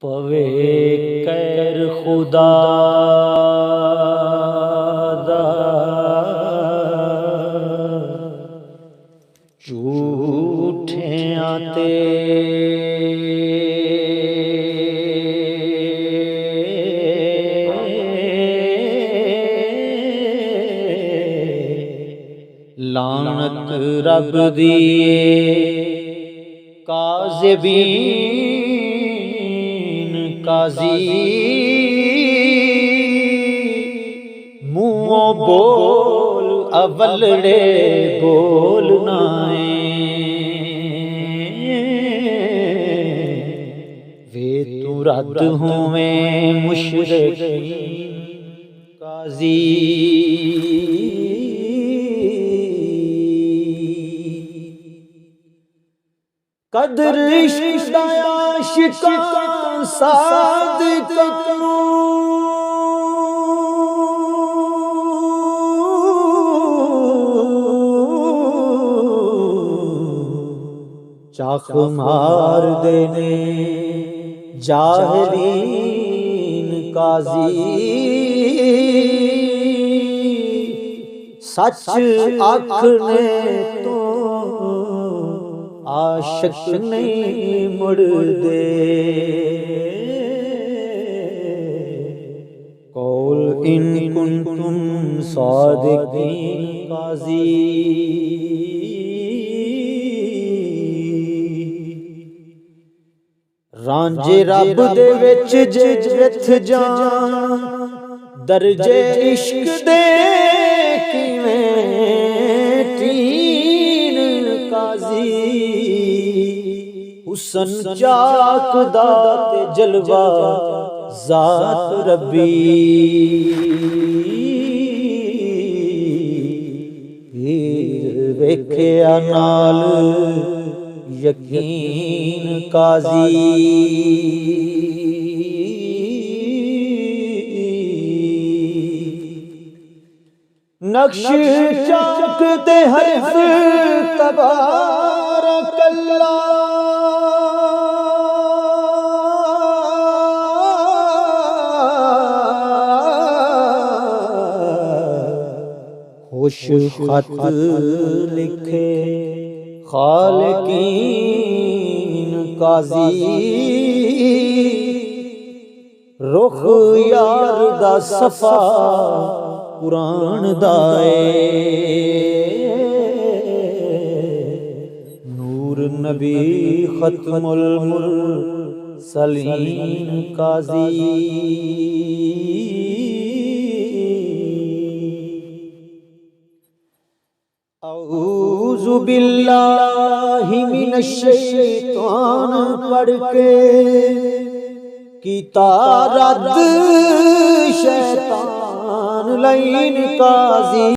पवे कैर खुदा दा झूठियां ते लानत रब दी काज़िबीन काजी मुँह बोल अवलड़े बोलनाए वे तू रद्द होवें मुशरिकीन काजी कदर इश्क दा आशिकां सादिकां चाख मार देने जाहिलीन काजी सच आखने तो आशिक नहीं मुड़ दे कौल इन कुंतुम सादिकीन काजी रांझे रब दे विच जिथ जान दर्जे इश्क दे किवें तीन काजी हुसन चाक दा ते जलवा जात रब्बी वेख्या नाल यकीन काजी नक्श चाक ते हर्फ तबारक अल्लाह खुश खत लिखे खालिकीन काजी रुख यार दा सफा कुरान दाए नूर नबी खत्मुल मुरसलीन काजी औज़ु बिल्लाहि मिनश शैतान पढ़ के कीता रद्द शैतान लईन काजी।